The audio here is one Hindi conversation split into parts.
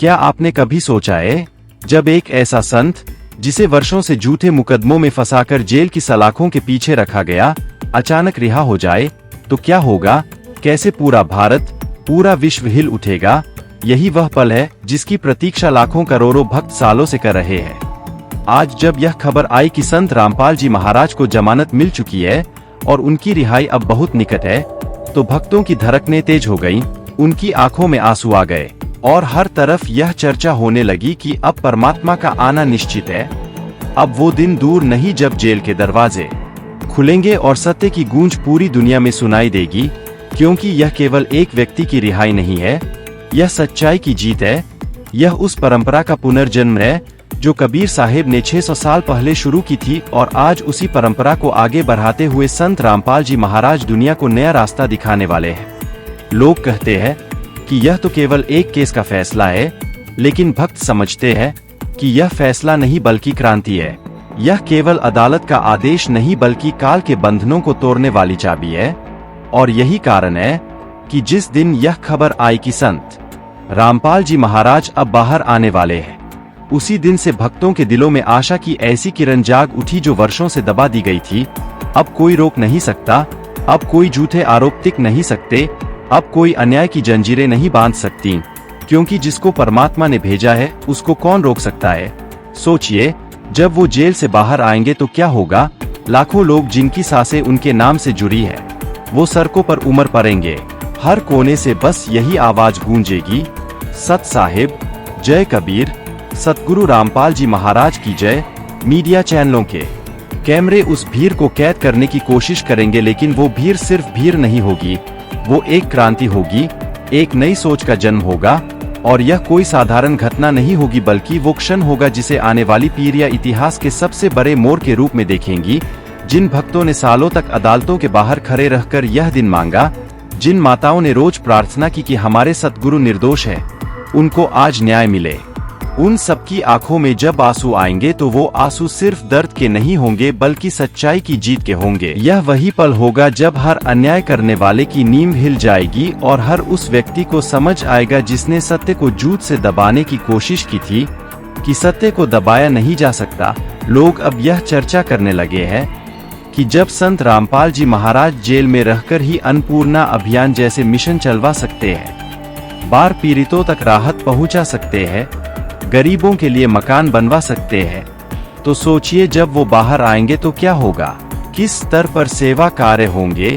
क्या आपने कभी सोचा है, जब एक ऐसा संत, जिसे वर्षों से झूठे मुकदमों में फंसाकर जेल की सलाखों के पीछे रखा गया, अचानक रिहा हो जाए, तो क्या होगा? कैसे पूरा भारत, पूरा विश्व हिल उठेगा? यही वह पल है जिसकी प्रतीक्षा लाखों करोड़ों भक्त सालों से कर रहे हैं। आज जब यह खबर आई कि संत रामपाल जी महाराज को जमानत मिल चुकी है और उनकी रिहाई अब बहुत निकट है, तो भक्तों की धड़कनें तेज हो गईं, उनकी आंखों में आंसू आ गए और हर तरफ यह चर्चा होने लगी कि अब परमात्मा का आना निश्चित है। अब वो दिन दूर नहीं जब जेल के दरवाजे खुलेंगे और सत्य की गूंज पूरी दुनिया में सुनाई देगी, क्योंकि यह केवल एक व्यक्ति की रिहाई नहीं है, यह सच्चाई की जीत है। यह उस परंपरा का पुनर्जन्म है जो कबीर साहिब ने 600 साल पहले शुरू की थी, और आज उसी परंपरा को आगे बढ़ाते हुए संत रामपाल जी महाराज दुनिया को नया रास्ता दिखाने वाले हैं। लोग कहते हैं कि यह तो केवल एक केस का फैसला है, लेकिन भक्त समझते हैं कि यह फैसला नहीं बल्कि क्रांति है। यह केवल अदालत का आदेश नहीं बल्कि काल के बंधनों को तोड़ने वाली चाबी है। और यही कारण है कि जिस दिन यह खबर आई कि संत रामपाल जी महाराज अब बाहर आने वाले हैं, उसी दिन से भक्तों के दिलों में आशा की ऐसी किरण जाग उठी जो वर्षों से दबा दी गई थी। अब कोई रोक नहीं सकता, अब कोई झूठे आरोप टिक नहीं सकते, अब कोई अन्याय की जंजीरें नहीं बांध सकती, क्योंकि जिसको परमात्मा ने भेजा है उसको कौन रोक सकता है। सोचिए, जब वो जेल से बाहर आएंगे तो क्या होगा? लाखों लोग जिनकी सांसें उनके नाम से जुड़ी है, वो सड़कों पर उमड़ पड़ेंगे। हर कोने से बस यही आवाज गूंजेगी, सत साहिब, जय कबीर, सतगुरु रामपाल जी महाराज की जय। मीडिया चैनलों के कैमरे उस भीड़ को कैद करने की कोशिश करेंगे, लेकिन वो भीड़ सिर्फ भीड़ नहीं होगी, वो एक क्रांति होगी, एक नई सोच का जन्म होगा। और यह कोई साधारण घटना नहीं होगी, बल्कि वो क्षण होगा जिसे आने वाली पीढ़ियां इतिहास के सबसे बड़े मोड़ के रूप में देखेंगी। जिन भक्तों ने सालों तक अदालतों के बाहर खड़े रहकर यह दिन मांगा, जिन माताओं ने रोज प्रार्थना की कि हमारे सतगुरु निर्दोष है, उनको आज न्याय मिले। उन सबकी आंखों में जब आंसू आएंगे तो वो आंसू सिर्फ दर्द के नहीं होंगे बल्कि सच्चाई की जीत के होंगे। यह वही पल होगा जब हर अन्याय करने वाले की नींव हिल जाएगी और हर उस व्यक्ति को समझ आएगा जिसने सत्य को झूठ से दबाने की कोशिश की थी कि सत्य को दबाया नहीं जा सकता। लोग अब यह चर्चा करने लगे हैं कि जब संत रामपाल जी महाराज जेल में रहकर ही अन्नपूर्णा अभियान जैसे मिशन चलवा सकते हैं, बाढ़ पीड़ितों तक राहत पहुंचा सकते हैं, गरीबों के लिए मकान बनवा सकते हैं, तो सोचिए जब वो बाहर आएंगे तो क्या होगा? किस स्तर पर सेवा कार्य होंगे,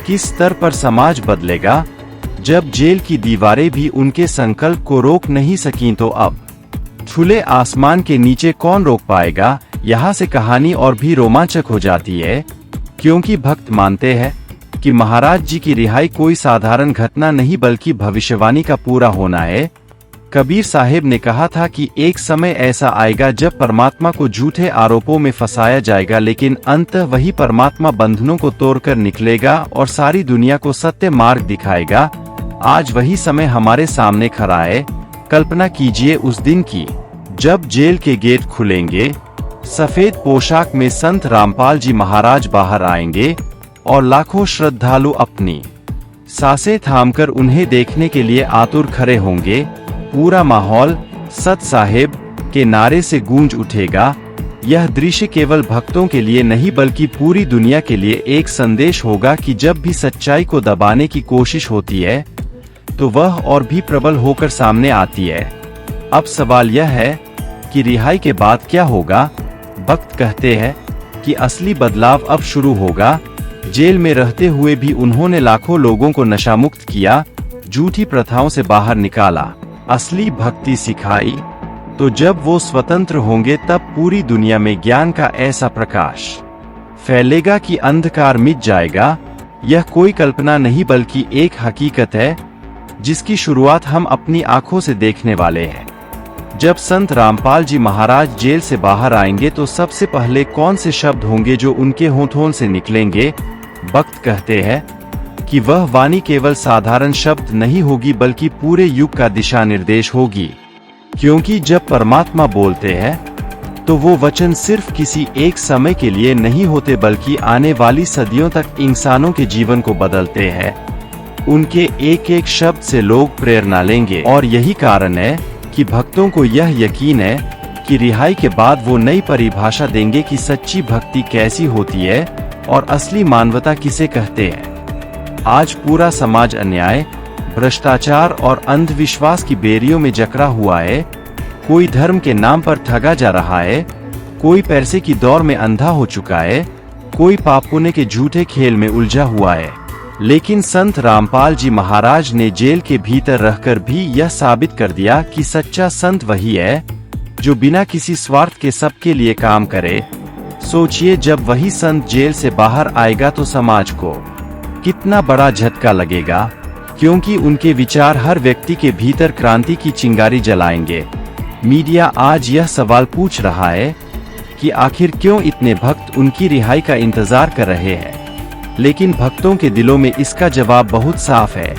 किस स्तर पर समाज बदलेगा। जब जेल की दीवारें भी उनके संकल्प को रोक नहीं सकीं तो अब खुले आसमान के नीचे कौन रोक पाएगा? यहाँ से कहानी और भी रोमांचक हो जाती है, क्योंकि भक्त मानते हैं कि महाराज जी की रिहाई कोई साधारण घटना नहीं बल्कि भविष्यवाणी का पूरा होना है। कबीर साहिब ने कहा था कि एक समय ऐसा आएगा जब परमात्मा को झूठे आरोपों में फंसाया जाएगा, लेकिन अंततः वही परमात्मा बंधनों को तोड़कर निकलेगा और सारी दुनिया को सत्य मार्ग दिखाएगा। आज वही समय हमारे सामने खड़ा है। कल्पना कीजिए उस दिन की, जब जेल के गेट खुलेंगे, सफेद पोशाक में संत रामपाल जी महाराज बाहर आएंगे और लाखों श्रद्धालु अपनी सांसें थामकर उन्हें देखने के लिए आतुर खड़े होंगे। पूरा माहौल सत साहिब के नारे से गूंज उठेगा। यह दृश्य केवल भक्तों के लिए नहीं बल्कि पूरी दुनिया के लिए एक संदेश होगा कि जब भी सच्चाई को दबाने की कोशिश होती है तो वह और भी प्रबल होकर सामने आती है। अब सवाल यह है कि रिहाई के बाद क्या होगा? भक्त कहते हैं कि असली बदलाव अब शुरू होगा। जेल में रहते हुए भी उन्होंने लाखों लोगों को नशामुक्त किया, झूठी प्रथाओं से बाहर निकाला, असली भक्ति सिखाई। तो जब वो स्वतंत्र होंगे तब पूरी दुनिया में ज्ञान का ऐसा प्रकाश फैलेगा कि अंधकार मिट जाएगा। यह कोई कल्पना नहीं बल्कि एक हकीकत है जिसकी शुरुआत हम अपनी आंखों से देखने वाले हैं। जब संत रामपाल जी महाराज जेल से बाहर आएंगे तो सबसे पहले कौन से शब्द होंगे जो उनके होठों से निकलेंगे? भक्त कहते हैं कि वह वाणी केवल साधारण शब्द नहीं होगी बल्कि पूरे युग का दिशा निर्देश होगी, क्योंकि जब परमात्मा बोलते हैं तो वो वचन सिर्फ किसी एक समय के लिए नहीं होते बल्कि आने वाली सदियों तक इंसानों के जीवन को बदलते हैं। उनके एक एक शब्द से लोग प्रेरणा लेंगे और यही कारण है कि भक्तों को यह यकीन है कि रिहाई के बाद वो नई परिभाषा देंगे कि सच्ची भक्ति कैसी होती है और असली मानवता किसे कहते हैं। आज पूरा समाज अन्याय, भ्रष्टाचार और अंधविश्वास की बेड़ियों में जकड़ा हुआ है। कोई धर्म के नाम पर ठगा जा रहा है, कोई पैसे की दौड़ में अंधा हो चुका है, कोई पाप पुण्य के झूठे खेल में उलझा हुआ है। लेकिन संत रामपाल जी महाराज ने जेल के भीतर रहकर भी यह साबित कर दिया कि सच्चा संत वही है जो बिना किसी स्वार्थ के सबके लिए काम करे। सोचिए, जब वही संत जेल से बाहर आएगा तो समाज को कितना बड़ा झटका लगेगा, क्योंकि उनके विचार हर व्यक्ति के भीतर क्रांति की चिंगारी जलाएंगे। मीडिया आज यह सवाल पूछ रहा है कि आखिर क्यों इतने भक्त उनकी रिहाई का इंतजार कर रहे हैं, लेकिन भक्तों के दिलों में इसका जवाब बहुत साफ है,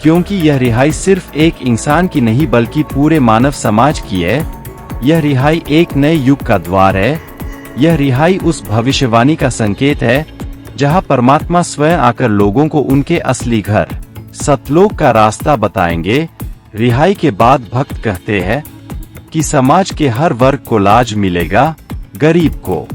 क्योंकि यह रिहाई सिर्फ एक इंसान की नहीं बल्कि पूरे मानव समाज की है। यह रिहाई एक नए युग का द्वार है। यह रिहाई उस भविष्यवाणी का संकेत है जहां परमात्मा स्वयं आकर लोगों को उनके असली घर सतलोक का रास्ता बताएंगे। रिहाई के बाद भक्त कहते हैं कि समाज के हर वर्ग को लाज मिलेगा, गरीब को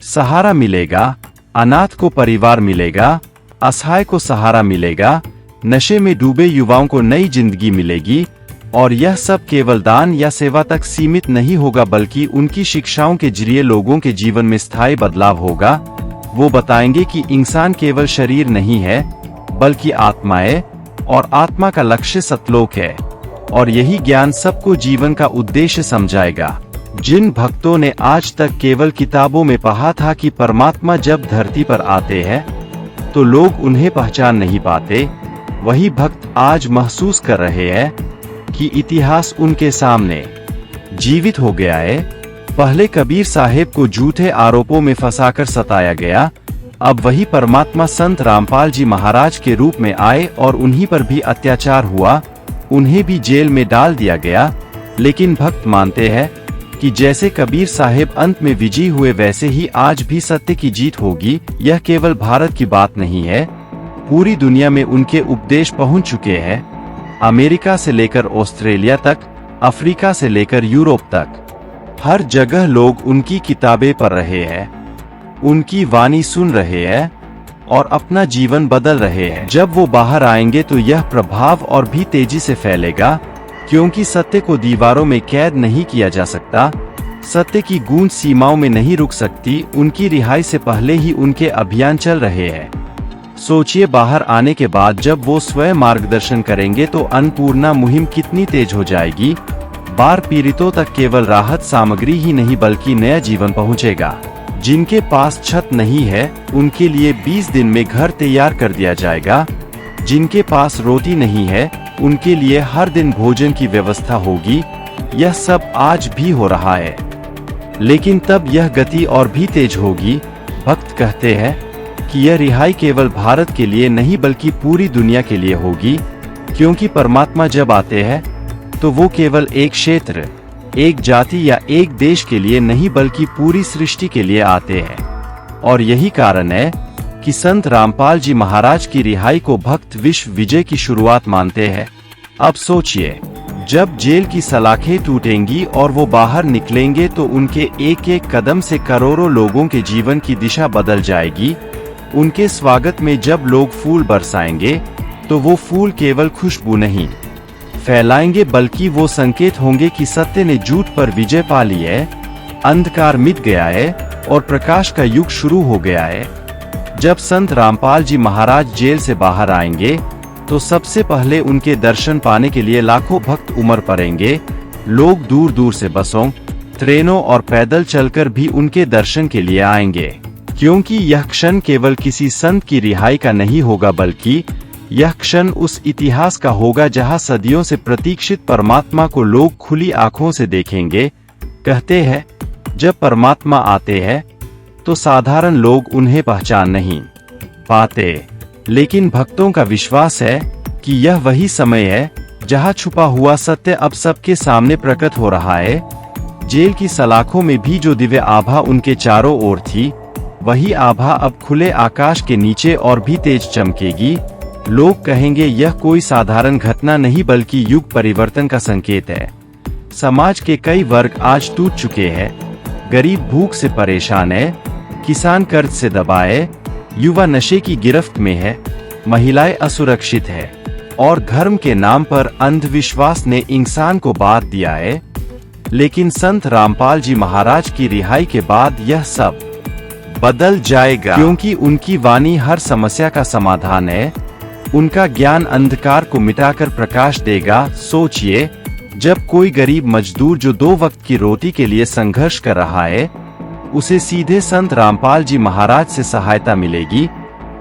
सहारा मिलेगा, अनाथ को परिवार मिलेगा, असहाय को सहारा मिलेगा, नशे में डूबे युवाओं को नई जिंदगी मिलेगी। और यह सब केवल दान या सेवा तक सीमित नहीं होगा, बल्कि उनकी शिक्षाओं के जरिए लोगों के जीवन में स्थायी बदलाव होगा। वो बताएंगे कि इंसान केवल शरीर नहीं है बल्कि आत्मा है, और आत्मा का लक्ष्य सतलोक है। और यही ज्ञान सबको जीवन का उद्देश्य समझाएगा। जिन भक्तों ने आज तक केवल किताबों में पढ़ा था कि परमात्मा जब धरती पर आते हैं तो लोग उन्हें पहचान नहीं पाते, वही भक्त आज महसूस कर रहे हैं कि इतिहास उनके सामने जीवित हो गया है। पहले कबीर साहेब को झूठे आरोपों में फंसाकर सताया गया, अब वही परमात्मा संत रामपाल जी महाराज के रूप में आए और उन्हीं पर भी अत्याचार हुआ, उन्हें भी जेल में डाल दिया गया। लेकिन भक्त मानते हैं कि जैसे कबीर साहेब अंत में विजयी हुए, वैसे ही आज भी सत्य की जीत होगी। यह केवल भारत की बात नहीं है, पूरी दुनिया में उनके उपदेश पहुंच चुके हैं। अमेरिका से लेकर ऑस्ट्रेलिया तक, अफ्रीका से लेकर यूरोप तक, हर जगह लोग उनकी किताबें पढ़ रहे हैं, उनकी वाणी सुन रहे हैं और अपना जीवन बदल रहे हैं। जब वो बाहर आएंगे तो यह प्रभाव और भी तेजी से फैलेगा, क्योंकि सत्य को दीवारों में कैद नहीं किया जा सकता। सत्य की गूंज सीमाओं में नहीं रुक सकती। उनकी रिहाई से पहले ही उनके अभियान चल रहे हैं। सोचिए, बाहर आने के बाद जब वो स्वयं मार्गदर्शन करेंगे तो अन्नपूर्णा मुहिम कितनी तेज हो जाएगी। बाढ़ पीड़ितों तक केवल राहत सामग्री ही नहीं बल्कि नया जीवन पहुंचेगा। जिनके पास छत नहीं है उनके लिए 20 दिन में घर तैयार कर दिया जाएगा। जिनके पास रोटी नहीं है उनके लिए हर दिन भोजन की व्यवस्था होगी। यह सब आज भी हो रहा है, लेकिन तब यह गति और भी तेज होगी। भक्त कहते हैं कि यह रिहाई केवल भारत के लिए नहीं बल्कि पूरी दुनिया के लिए होगी, क्योंकि परमात्मा जब आते हैं तो वो केवल एक क्षेत्र, एक जाति या एक देश के लिए नहीं बल्कि पूरी सृष्टि के लिए आते हैं। और यही कारण है कि संत रामपाल जी महाराज की रिहाई को भक्त विश्व विजय की शुरुआत मानते हैं। अब सोचिए, जब जेल की सलाखें टूटेंगी और वो बाहर निकलेंगे तो उनके एक एक कदम से करोड़ों लोगों के जीवन की दिशा बदल जाएगी। उनके स्वागत में जब लोग फूल बरसाएंगे तो वो फूल केवल खुशबू नहीं फैलाएंगे बल्कि वो संकेत होंगे कि सत्य ने झूठ पर विजय पा ली है, अंधकार मिट गया है और प्रकाश का युग शुरू हो गया है। जब संत रामपाल जी महाराज जेल से बाहर आएंगे तो सबसे पहले उनके दर्शन पाने के लिए लाखों भक्त उमड़ पड़ेंगे। लोग दूर दूर से बसों, ट्रेनों और पैदल चलकर भी उनके दर्शन के लिए आएंगे, क्योंकि यह क्षण केवल किसी संत की रिहाई का नहीं होगा बल्कि यह क्षण उस इतिहास का होगा जहां सदियों से प्रतीक्षित परमात्मा को लोग खुली आंखों से देखेंगे। कहते हैं, जब परमात्मा आते हैं तो साधारण लोग उन्हें पहचान नहीं पाते, लेकिन भक्तों का विश्वास है कि यह वही समय है जहां छुपा हुआ सत्य अब सबके सामने प्रकट हो रहा है। जेल की सलाखों में भी जो दिव्य आभा उनके चारों ओर थी, वही आभा अब खुले आकाश के नीचे और भी तेज चमकेगी। लोग कहेंगे, यह कोई साधारण घटना नहीं बल्कि युग परिवर्तन का संकेत है। समाज के कई वर्ग आज टूट चुके हैं। गरीब भूख से परेशान है, किसान कर्ज से दबाए, युवा नशे की गिरफ्त में है, महिलाएं असुरक्षित है और धर्म के नाम पर अंधविश्वास ने इंसान को बांध दिया है। लेकिन संत रामपाल जी महाराज की रिहाई के बाद यह सब बदल जाएगा, क्योंकि उनकी वाणी हर समस्या का समाधान है। उनका ज्ञान अंधकार को मिटाकर प्रकाश देगा। सोचिए, जब कोई गरीब मजदूर जो 2 वक्त की रोटी के लिए संघर्ष कर रहा है, उसे सीधे संत रामपाल जी महाराज से सहायता मिलेगी,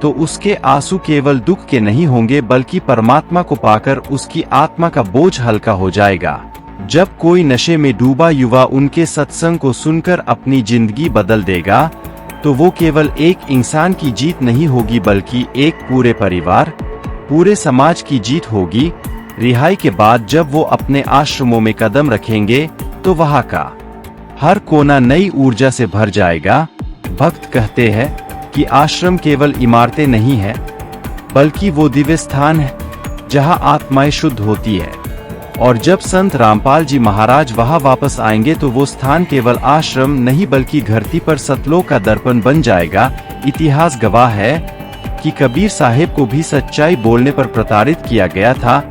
तो उसके आंसू केवल दुख के नहीं होंगे बल्कि परमात्मा को पाकर उसकी आत्मा का बोझ हल्का हो जाएगा। जब कोई नशे में डूबा युवा उनके सत्संग को सुनकर अपनी जिंदगी बदल देगा, तो वो केवल एक इंसान की जीत नहीं होगी बल्कि एक पूरे परिवार, पूरे समाज की जीत होगी। रिहाई के बाद जब वो अपने आश्रमों में कदम रखेंगे तो वहाँ का हर कोना नई ऊर्जा से भर जाएगा। भक्त कहते हैं कि आश्रम केवल इमारतें नहीं है, बल्कि वो दिव्य स्थान है जहाँ आत्माएं शुद्ध होती है। और जब संत रामपाल जी महाराज वहाँ वापस आएंगे तो वो स्थान केवल आश्रम नहीं बल्कि धरती पर सतलोक का दर्पण बन जाएगा। इतिहास गवाह है कि कबीर साहिब को भी सच्चाई बोलने पर प्रताड़ित किया गया था,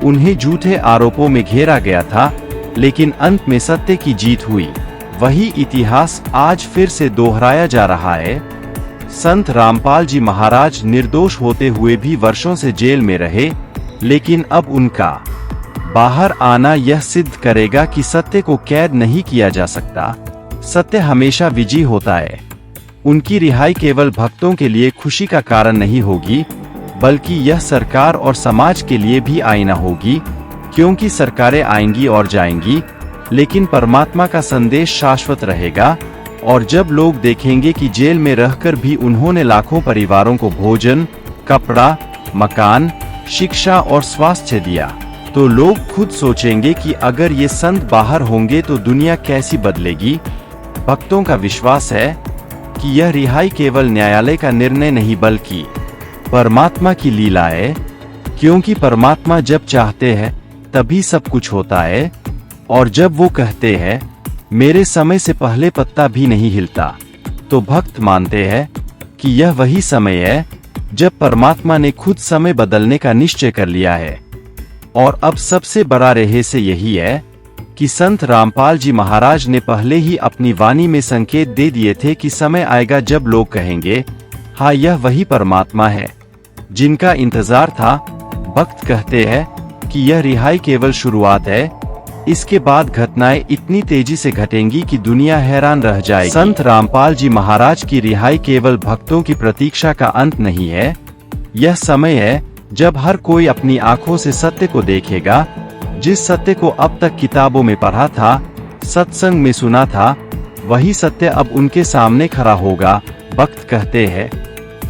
उन्हें झूठे आरोपों में घेरा गया था, लेकिन अंत में सत्य की जीत हुई। वही इतिहास आज फिर से दोहराया जा रहा है। संत रामपाल जी महाराज निर्दोष होते हुए भी वर्षों से जेल में रहे, लेकिन अब उनका बाहर आना यह सिद्ध करेगा कि सत्य को कैद नहीं किया जा सकता। सत्य हमेशा विजयी होता है। उनकी रिहाई केवल भक्तों के लिए खुशी का कारण नहीं होगी, बल्कि यह सरकार और समाज के लिए भी आईना होगी, क्योंकि सरकारें आएंगी और जाएंगी, लेकिन परमात्मा का संदेश शाश्वत रहेगा। और जब लोग देखेंगे कि जेल में रहकर भी उन्होंने लाखों परिवारों को भोजन, कपड़ा, मकान, शिक्षा और स्वास्थ्य दिया, तो लोग खुद सोचेंगे कि अगर ये संत बाहर होंगे तो दुनिया कैसी बदलेगी। भक्तों का विश्वास है कि यह रिहाई केवल न्यायालय का निर्णय नहीं बल्कि परमात्मा की लीला है, क्योंकि परमात्मा जब चाहते हैं तभी सब कुछ होता है। और जब वो कहते हैं मेरे समय से पहले पत्ता भी नहीं हिलता, तो भक्त मानते हैं कि यह वही समय है जब परमात्मा ने खुद समय बदलने का निश्चय कर लिया है। और अब सबसे बड़ा रहस्य यही है कि संत रामपाल जी महाराज ने पहले ही अपनी वाणी में संकेत दे दिए थे कि समय आएगा जब लोग कहेंगे, हाँ यह वही परमात्मा है जिनका इंतजार था। भक्त कहते हैं कि यह रिहाई केवल शुरुआत है, इसके बाद घटनाएं इतनी तेजी से घटेंगी कि दुनिया हैरान रह जाएगी। संत रामपाल जी महाराज की रिहाई केवल भक्तों की प्रतीक्षा का अंत नहीं है, यह समय है जब हर कोई अपनी आंखों से सत्य को देखेगा। जिस सत्य को अब तक किताबों में पढ़ा था, सत्संग में सुना था, वही सत्य अब उनके सामने खड़ा होगा। भक्त कहते हैं,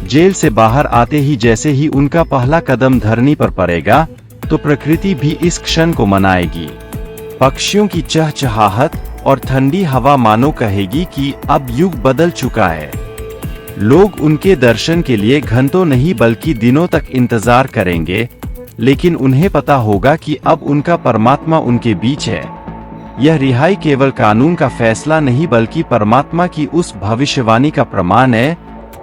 जेल से बाहर आते ही जैसे ही उनका पहला कदम धरनी पर पड़ेगा, तो प्रकृति भी इस क्षण को मनाएगी। पक्षियों की चहचहाहट और ठंडी हवा मानो कहेगी कि अब युग बदल चुका है। लोग उनके दर्शन के लिए घंटों नहीं बल्कि दिनों तक इंतजार करेंगे, लेकिन उन्हें पता होगा कि अब उनका परमात्मा उनके बीच है। यह रिहाई केवल कानून का फैसला नहीं बल्कि परमात्मा की उस भविष्यवाणी का प्रमाण है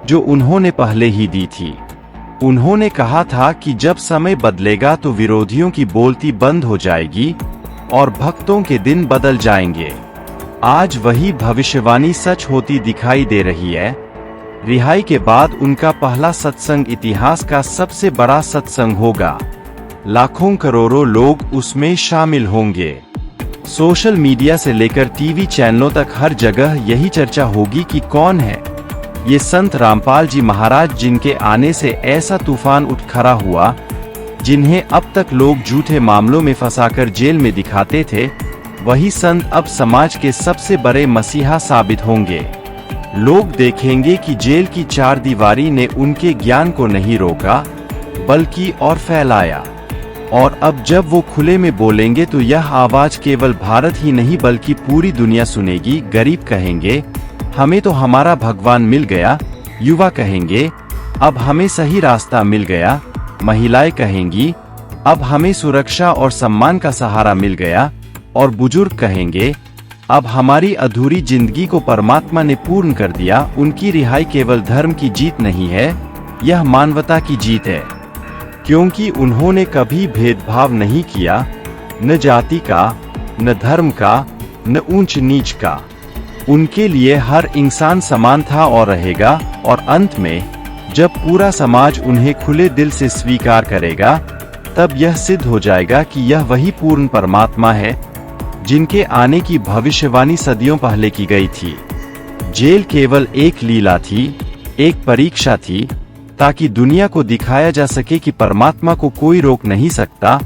जो उन्होंने पहले ही दी थी। उन्होंने कहा था कि जब समय बदलेगा तो विरोधियों की बोलती बंद हो जाएगी और भक्तों के दिन बदल जाएंगे। आज वही भविष्यवाणी सच होती दिखाई दे रही है। रिहाई के बाद उनका पहला सत्संग इतिहास का सबसे बड़ा सत्संग होगा। लाखों करोड़ों लोग उसमें शामिल होंगे। सोशल मीडिया से लेकर टीवी चैनलों तक हर जगह यही चर्चा होगी कि कौन है ये संत रामपाल जी महाराज जिनके आने से ऐसा तूफान उठ खड़ा हुआ, जिन्हें अब तक लोग झूठे मामलों में फंसाकर जेल में दिखाते थे। वही संत अब समाज के सबसे बड़े मसीहा साबित होंगे। लोग देखेंगे कि जेल की चारदीवारी ने उनके ज्ञान को नहीं रोका बल्कि और फैलाया। और अब जब वो खुले में बोलेंगे तो यह आवाज केवल भारत ही नहीं बल्कि पूरी दुनिया सुनेगी। गरीब कहेंगे, हमें तो हमारा भगवान मिल गया। युवा कहेंगे, अब हमें सही रास्ता मिल गया। महिलाएं कहेंगी, अब हमें सुरक्षा और सम्मान का सहारा मिल गया। और बुजुर्ग कहेंगे, अब हमारी अधूरी जिंदगी को परमात्मा ने पूर्ण कर दिया। उनकी रिहाई केवल धर्म की जीत नहीं है, यह मानवता की जीत है, क्योंकि उन्होंने कभी भेदभाव नहीं किया, न जाति का, न धर्म का, न ऊंच नीच का। उनके लिए हर इंसान समान था और रहेगा। और अंत में जब पूरा समाज उन्हें खुले दिल से स्वीकार करेगा, तब यह सिद्ध हो जाएगा कि यह वही पूर्ण परमात्मा है जिनके आने की भविष्यवाणी सदियों पहले की गई थी। जेल केवल एक लीला थी, एक परीक्षा थी, ताकि दुनिया को दिखाया जा सके कि परमात्मा को कोई रोक नहीं सकता।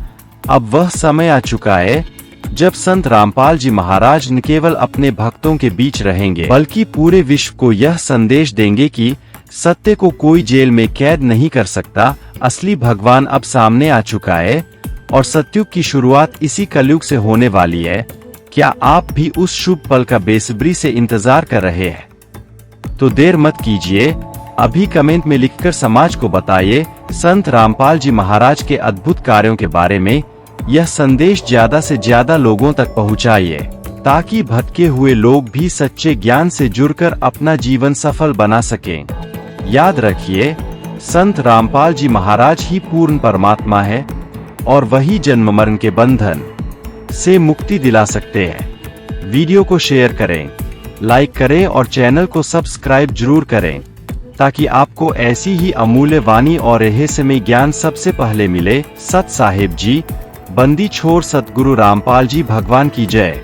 अब वह समय आ चुका है जब संत रामपाल जी महाराज न केवल अपने भक्तों के बीच रहेंगे, बल्कि पूरे विश्व को यह संदेश देंगे कि सत्य को कोई जेल में कैद नहीं कर सकता। असली भगवान अब सामने आ चुका है और सतयुग की शुरुआत इसी कलयुग से होने वाली है। क्या आप भी उस शुभ पल का बेसब्री से इंतजार कर रहे हैं? तो देर मत कीजिए, अभी कमेंट में लिखकर समाज को बताइए संत रामपाल जी महाराज के अद्भुत कार्यों के बारे में। यह संदेश ज्यादा से ज्यादा लोगों तक पहुंचाइए, ताकि भटके हुए लोग भी सच्चे ज्ञान से जुड़कर अपना जीवन सफल बना सकें। याद रखिए, संत रामपाल जी महाराज ही पूर्ण परमात्मा है और वही जन्म मरण के बंधन से मुक्ति दिला सकते हैं। वीडियो को शेयर करें, लाइक करें और चैनल को सब्सक्राइब जरूर करें, ताकि आपको ऐसी ही अमूल्य वाणी और रहस्यमय ज्ञान सबसे पहले मिले। सत साहिब जी, बंदी छोड़ सतगुरु रामपाल जी भगवान की जय।